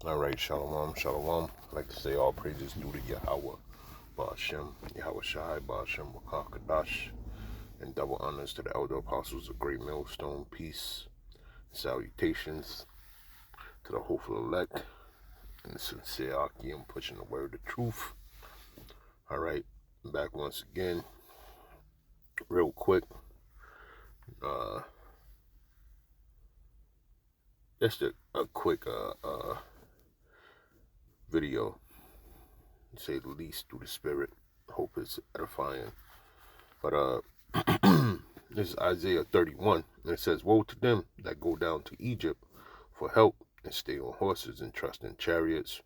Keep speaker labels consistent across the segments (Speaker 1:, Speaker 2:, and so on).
Speaker 1: All right, shalom, shalom. I'd like to say all praises due to Yahweh, Ba'ashem, Yahweh Shai, Ba'ashem, Kadash, and double honors to the elder apostles of Great Millstone. Peace, salutations to the hopeful elect, and the sincere Akim pushing the word of truth. All right, back once again, real quick. Just a quick video, to say the least, through the spirit. Hope it's edifying. But this is Isaiah 31, and it says, "Woe to them that go down to Egypt for help, and stay on horses, and trust in chariots,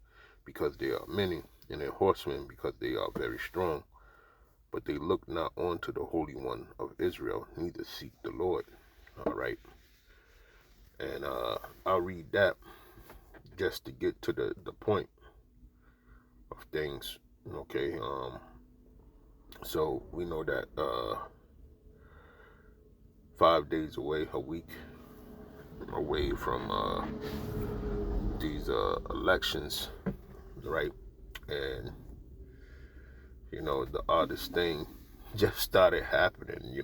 Speaker 1: because they are many, and in horsemen, because they are very strong. But they look not unto the Holy One of Israel, neither seek the Lord." All right. And I'll read that just to get to the point of things. Okay. So we know that 5 days away, a week away from these elections, right? And the oddest thing just started happening,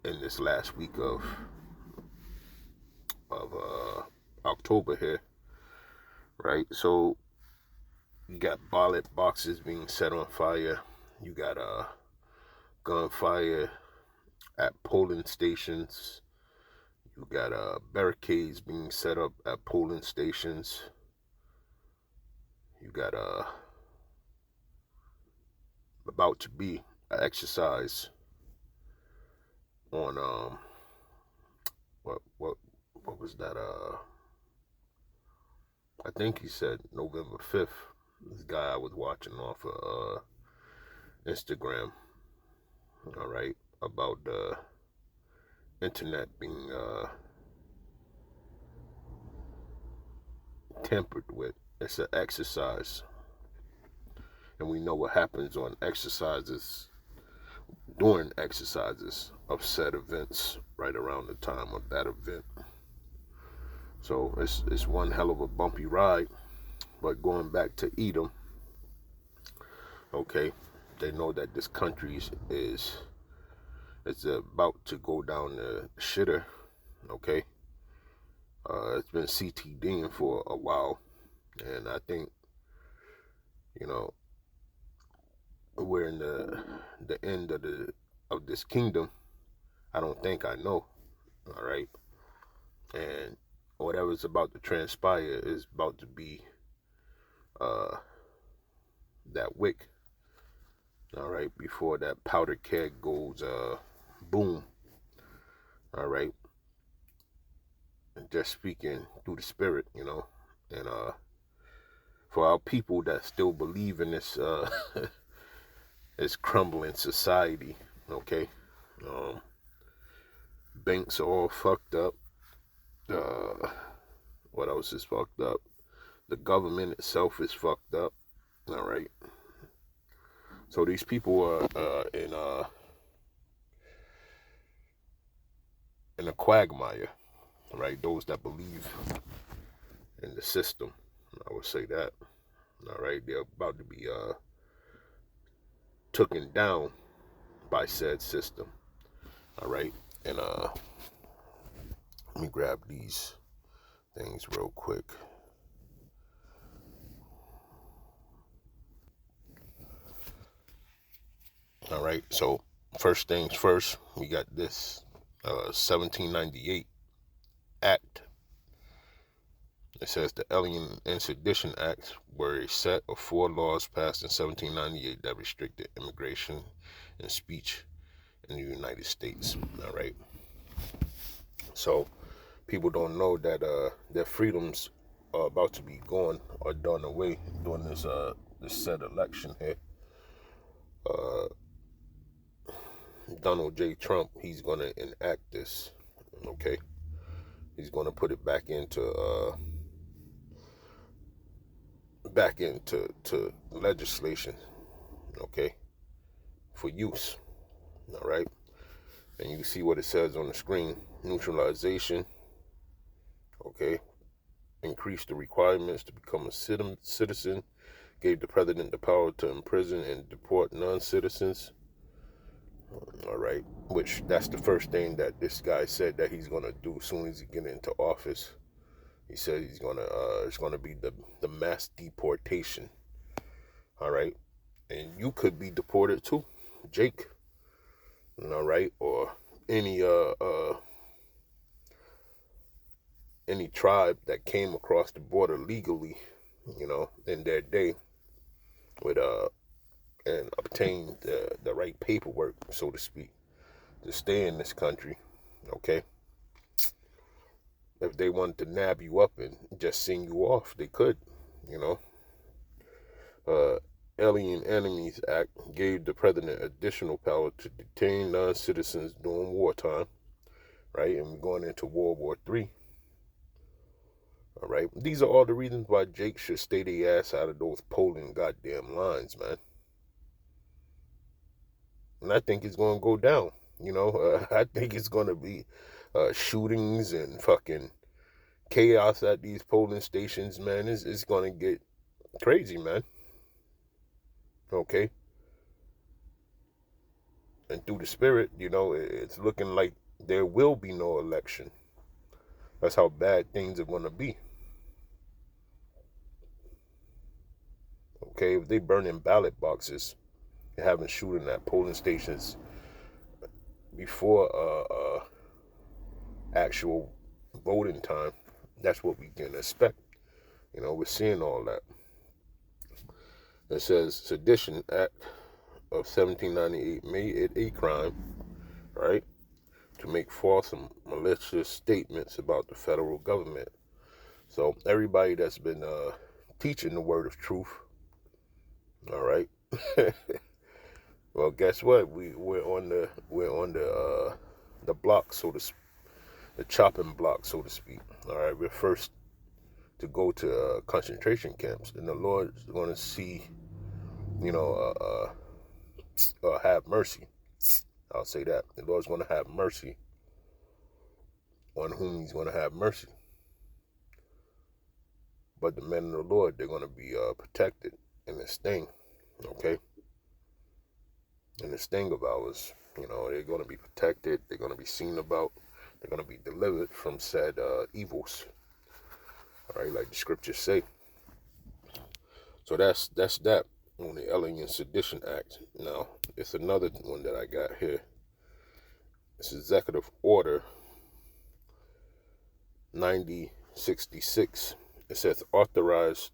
Speaker 1: in this last week of October here, right? So you got ballot boxes being set on fire. You got gunfire at polling stations. You got barricades being set up at polling stations. You got about to be an exercise on what was that? I think he said November 5th. This guy I was watching off of Instagram. All right, about the internet being tampered with. It's an exercise, and we know what happens on exercises, during exercises of said events, right around the time of that event. So it's one hell of a bumpy ride. But going back to Edom, okay, they know that this country is it's about to go down the shitter. Okay, it's been CTDing for a while, and I think we're in the end of this kingdom. I don't think I know. All right, and whatever's about to transpire is about to be that wick. All right, before that powder keg goes boom. All right, and just speaking through the spirit, and for our people that still believe in this this crumbling society, okay, banks are all fucked up. What else is fucked up? The government itself is fucked up. All right. So these people are in a quagmire, right? Those that believe in the system, I would say that. All right, they're about to be taken down by said system. All right, and let me grab these things real quick. All right, so first things first, we got this 1798 Act. It says the Alien and Sedition Act were a set of 4 laws passed in 1798 that restricted immigration and speech in the United States. All right, so people don't know that their freedoms are about to be gone or done away during this said election here. Donald J. Trump, he's gonna enact this. Okay, he's gonna put it back into legislation. Okay, for use. All right, and you see what it says on the screen: neutralization. Okay, increased the requirements to become a citizen, gave the president the power to imprison and deport non-citizens. All right, which that's the first thing that this guy said that he's gonna do as soon as he get into office. He said he's gonna it's gonna be the mass deportation. All right, and you could be deported too, Jake. All right, or any tribe that came across the border legally, in their day, with and obtained the right paperwork, so to speak, to stay in this country. Okay, if they wanted to nab you up and just send you off, they could. You know, uh, Alien Enemies Act gave the president additional power to detain non-citizens during wartime. Right, and we're going into World War III. All right, these are all the reasons why Jake should stay the ass out of those polling goddamn lines, man. And I think it's going to go down. I think it's going to be shootings and fucking chaos at these polling stations, man. It's going to get crazy, man. Okay. And through the spirit, it's looking like there will be no election. That's how bad things are going to be. Okay, if they burning ballot boxes and having shooting at polling stations before actual voting time, that's what we can expect. We're seeing all that. It says Sedition Act of 1798 made it a crime, right, to make false and malicious statements about the federal government. So everybody that's been teaching the word of truth, all right. Well, guess what? We're on the block, the chopping block, so to speak. All right, we're first to go to concentration camps, and the Lord's going to see, have mercy. I'll say that the Lord's going to have mercy on whom He's going to have mercy. But the men of the Lord, they're going to be protected in this thing, okay? In this thing of ours, they're going to be protected. They're going to be seen about. They're going to be delivered from said evils. All right, like the scriptures say. So that's that on the Alien Sedition Act. Now, it's another one that I got here. It's Executive Order 9066. It says authorize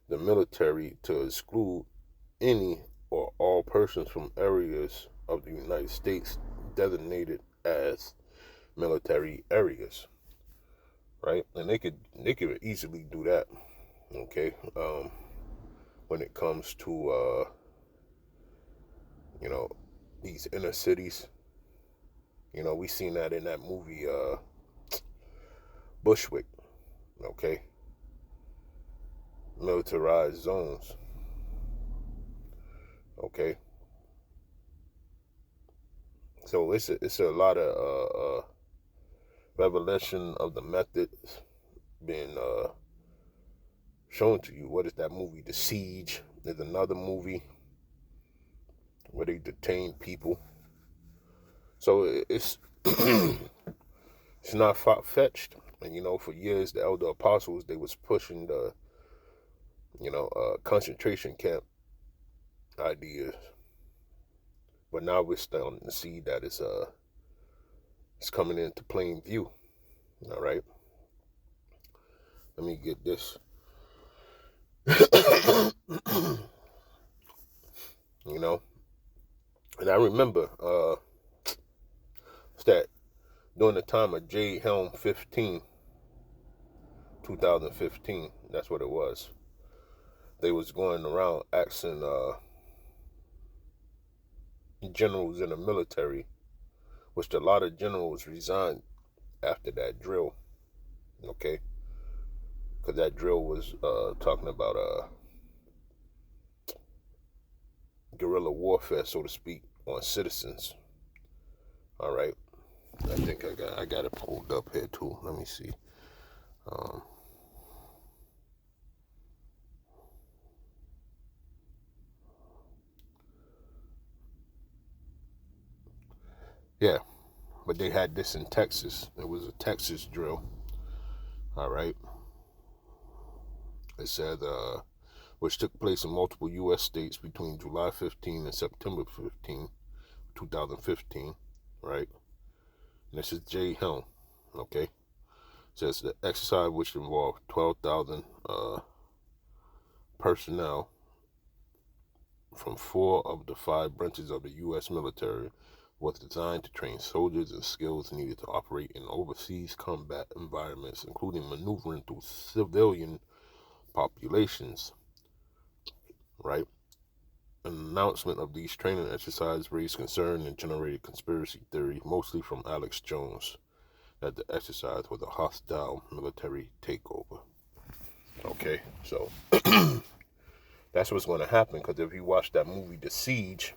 Speaker 1: the military to exclude any or all persons from areas of the United States designated as military areas, right? And they could easily do that, okay? When it comes to these inner cities, we seen that in that movie Bushwick, okay? Militarized zones, okay? So it's a lot of revelation of the methods being shown to you. What is that movie? The Siege. There's another movie where they detain people. So it's it's not far-fetched. And for years the elder apostles, they was pushing the concentration camp ideas. But now we're starting to see that it's coming into plain view. All right. Let me get this. And I remember that during the time of J. Helm 15, 2015, that's what it was. They was going around asking generals in the military, which a lot of generals resigned after that drill, okay? Because that drill was talking about guerrilla warfare, so to speak, on citizens. All right, I think I got it pulled up here too. Let me see. Yeah, but they had this in Texas. It was a Texas drill. All right. It said, which took place in multiple U.S. states between July 15 and September 15, 2015. Right. And this is Jay Helm. Okay. It says the exercise, which involved 12,000 personnel from 4 of the 5 branches of the U.S. military, was designed to train soldiers in skills needed to operate in overseas combat environments, including maneuvering through civilian populations. Right? An announcement of these training exercises raised concern and generated conspiracy theory, mostly from Alex Jones, that the exercise was a hostile military takeover. Okay, so that's what's going to happen, because if you watch that movie, The Siege,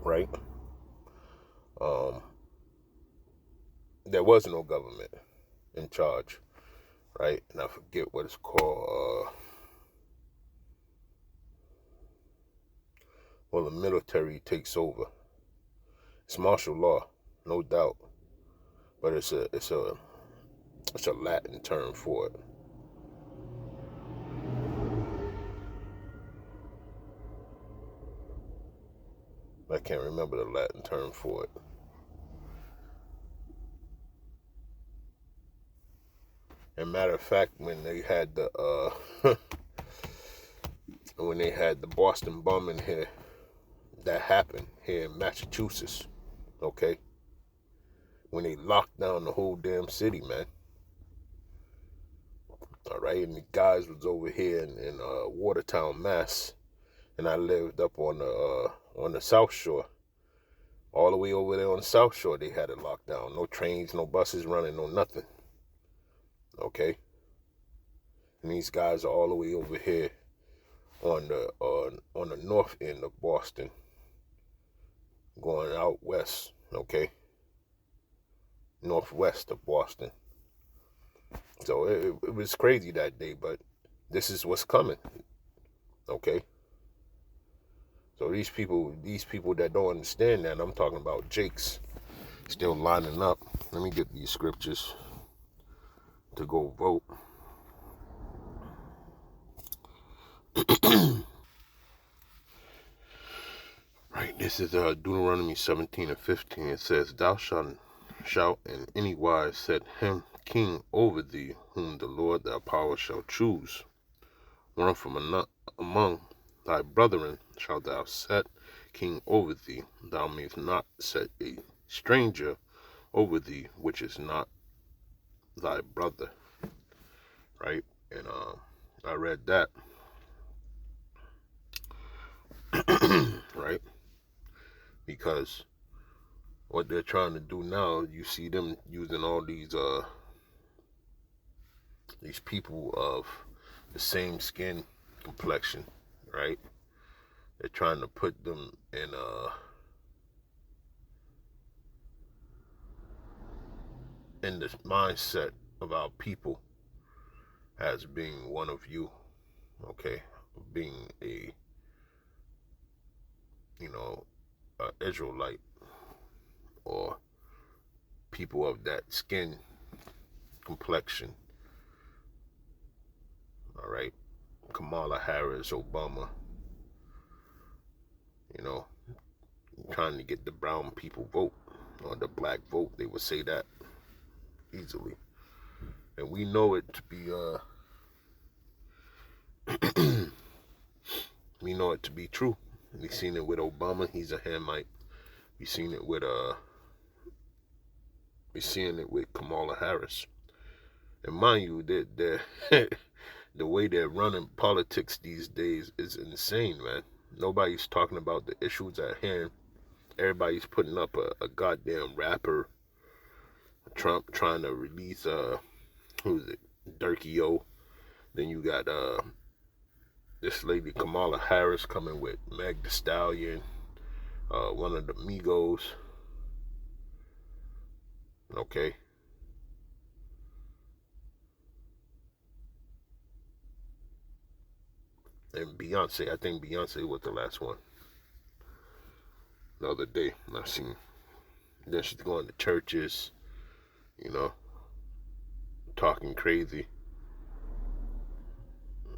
Speaker 1: right, there was no government in charge, right? And I forget what it's called. Well, the military takes over. It's martial law, no doubt, but it's a Latin term for it. I can't remember the Latin term for it. And matter of fact, when they had the Boston bombing here, that happened here in Massachusetts, okay? When they locked down the whole damn city, man. All right, and the guys was over here in Watertown, Mass, and I lived up on the South Shore. All the way over there on the South Shore, they had it locked down. No trains, no buses running, no nothing. Okay, and these guys are all the way over here on the north end of Boston, going out west. Okay, northwest of Boston. So it was crazy that day, but this is what's coming. Okay. So these people that don't understand that, I'm talking about Jakes, still lining up. Let me get these scriptures to go vote. Right, this is Deuteronomy 17 and 15. It says, "Thou shalt in any wise set him king over thee, whom the Lord thy power shall choose. One from among thy brethren shalt thou set king over thee. Thou mayest not set a stranger over thee, which is not thy brother." Right? And I read that. Right? Because what they're trying to do now, you see them using all these people of the same skin complexion, right? They're trying to put them in this mindset of our people as being one of you, okay? Being a Israelite, or people of that skin complexion. All right, Kamala Harris, Obama, trying to get the brown people vote or the black vote. They would say that easily, and we know it to be we know it to be true. We've seen it with Obama. He's a Hamite. We've seen it with Kamala Harris. And mind you, the way they're running politics these days is insane, man. Nobody's talking about the issues at hand. Everybody's putting up a goddamn rapper. Trump trying to release who's it? Durkee O. Then you got this lady Kamala Harris coming with Meg Thee Stallion, one of the Migos. Okay. And Beyonce, I think Beyonce was the last one. The other day, I seen Then she's going to churches, talking crazy.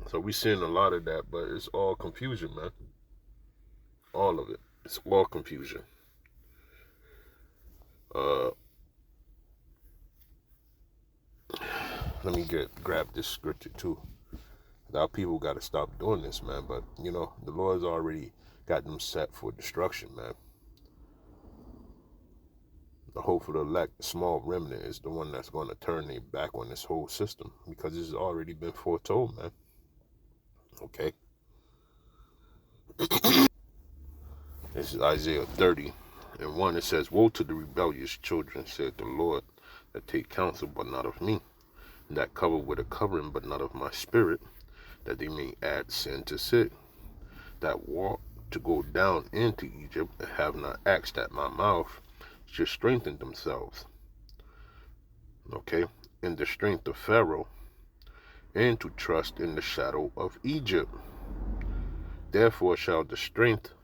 Speaker 1: So we seeing a lot of that, but it's all confusion, man. All of it. It's all confusion. Let me grab this scripture too. Our people got to stop doing this, man. But the Lord's already got them set for destruction, man. The hope for the elect, the small remnant, is the one that's going to turn their back on this whole system, because it's already been foretold, man. Okay. This is Isaiah 30:1. It says, "Woe to the rebellious children, said the Lord, that take counsel, but not of me, that cover with a covering, but not of my spirit, that they may add sin to sin, that walk to go down into Egypt, and have not asked at my mouth, should strengthen themselves." Okay, in the strength of Pharaoh, and to trust in the shadow of Egypt. Therefore shall the strength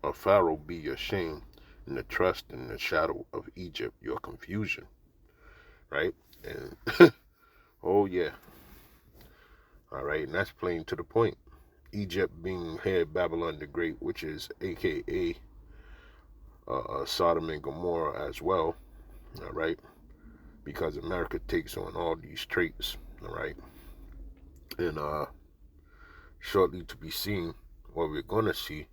Speaker 1: of Pharaoh be your shame, and the trust in the shadow of Egypt your confusion. Right? And oh yeah. All right, and that's plain to the point. Egypt being here Babylon the Great, which is aka Sodom and Gomorrah as well. All right, because America takes on all these traits. All right, and shortly to be seen, what we're gonna see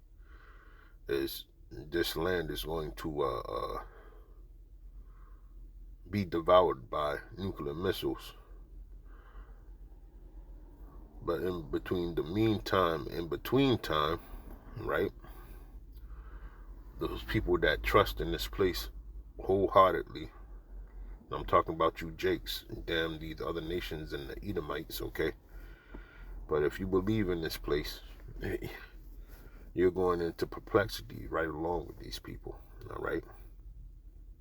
Speaker 1: is this land is going to be devoured by nuclear missiles. But in between time, right, those people that trust in this place wholeheartedly, I'm talking about you Jakes, damn these other nations and the Edomites, okay? But if you believe in this place, you're going into perplexity right along with these people, all right?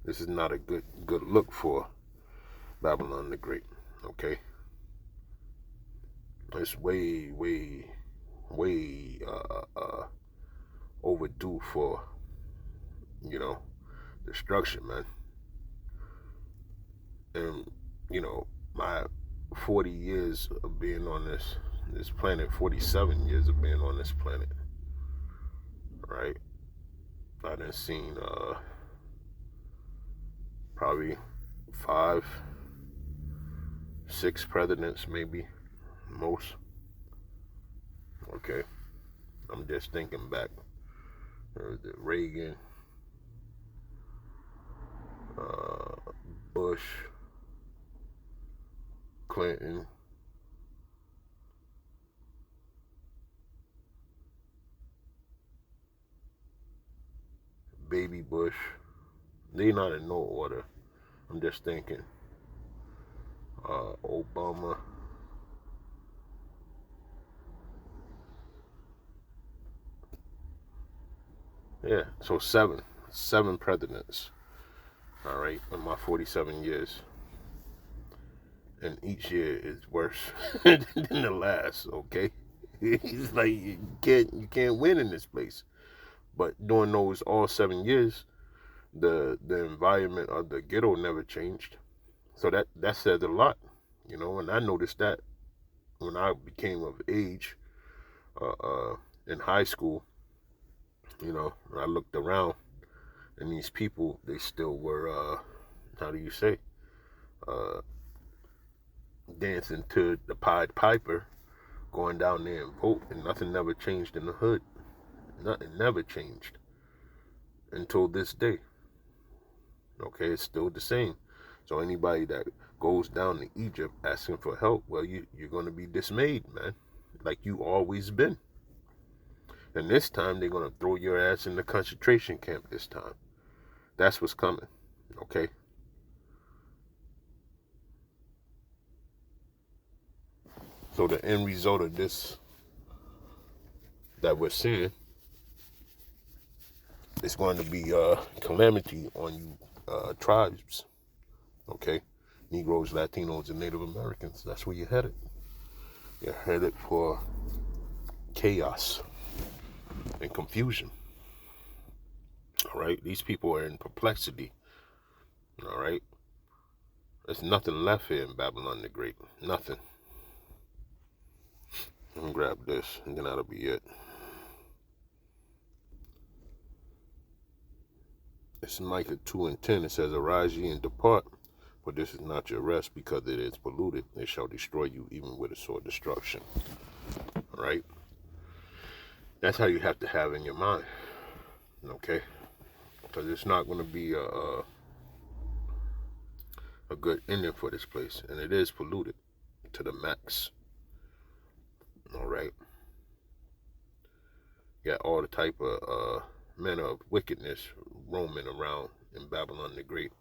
Speaker 1: This is not a good look for Babylon the Great, okay? It's way overdue for, destruction, man. And, my 40 years of being on this planet, 47 years of being on this planet, right? I done seen probably 5, 6 presidents, maybe most. Okay, I'm just thinking back. Reagan, Bush, Clinton, Baby Bush. They're not in no order. I'm just thinking. Obama. Yeah, so 7 presidents. All right, in my 47 years. And each year is worse than the last, okay? It's like you can't win in this place. But during those all 7 years, the environment of the ghetto never changed. So that says a lot, and I noticed that when I became of age in high school. I looked around, and these people, they still were, how do you say, dancing to the Pied Piper, going down there and vote, and nothing never changed in the hood. Nothing never changed until this day. Okay, it's still the same. So anybody that goes down to Egypt asking for help, well, you're going to be dismayed, man, like you always been. And this time they're going to throw your ass in the concentration camp this time. That's what's coming, okay? So the end result of this that we're seeing is going to be calamity on you tribes, okay? Negroes, Latinos, and Native Americans. That's where you're headed. You're headed for chaos and confusion. All right, these people are in perplexity. All right, there's nothing left here in Babylon the Great. Nothing. I'm gonna grab this, and then that'll be it. It's Micah 2:10. It says, "Arise ye and depart, for this is not your rest, because it is polluted. It shall destroy you, even with a sword destruction." All right, that's how you have to have in your mind. Okay, because it's not going to be a good ending for this place, and it is polluted to the max. All right, got all the type of manner of wickedness roaming around in Babylon the Great,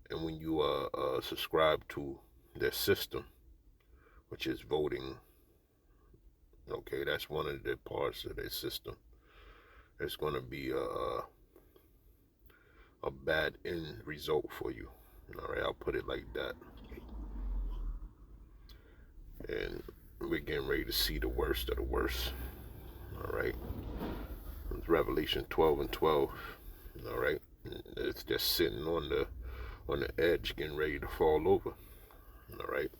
Speaker 1: and when you subscribe to their system, which is voting, okay, that's one of the parts of their system. It's going to be a bad end result for you. All right, I'll put it like that. And we're getting ready to see the worst of the worst. All right, it's Revelation 12:12. All right, it's just sitting on the edge, getting ready to fall over. All right.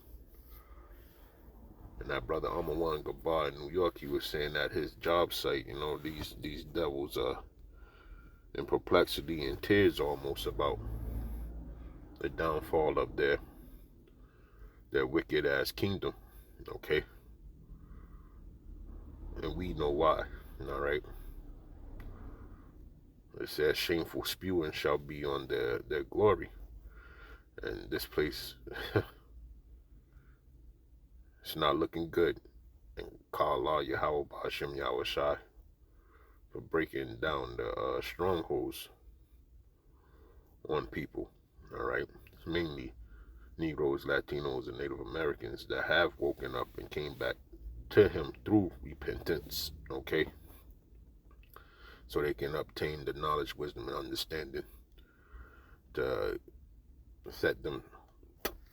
Speaker 1: And that brother Amawan Gabar in New York, he was saying that his job site, these devils are in perplexity and tears almost about the downfall of their wicked ass kingdom. Okay. And we know why. All right. It says shameful spewing shall be on their glory. And this place, it's not looking good. And call Allah Yahweh Ba'ashem Yahweh Shai for breaking down the strongholds on people. All right. It's mainly Negroes, Latinos, and Native Americans that have woken up and came back to him through repentance. Okay. So they can obtain the knowledge, wisdom, and understanding to set them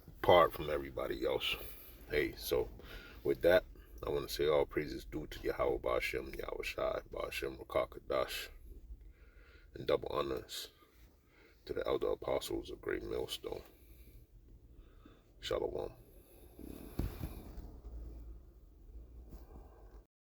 Speaker 1: apart from everybody else. Hey, so with that, I want to say all praises due to Yahweh Ba'ashem, Yahweh Shai, Ba'ashem Rakakadash, and double honors to the elder apostles of Great Millstone. Shalom.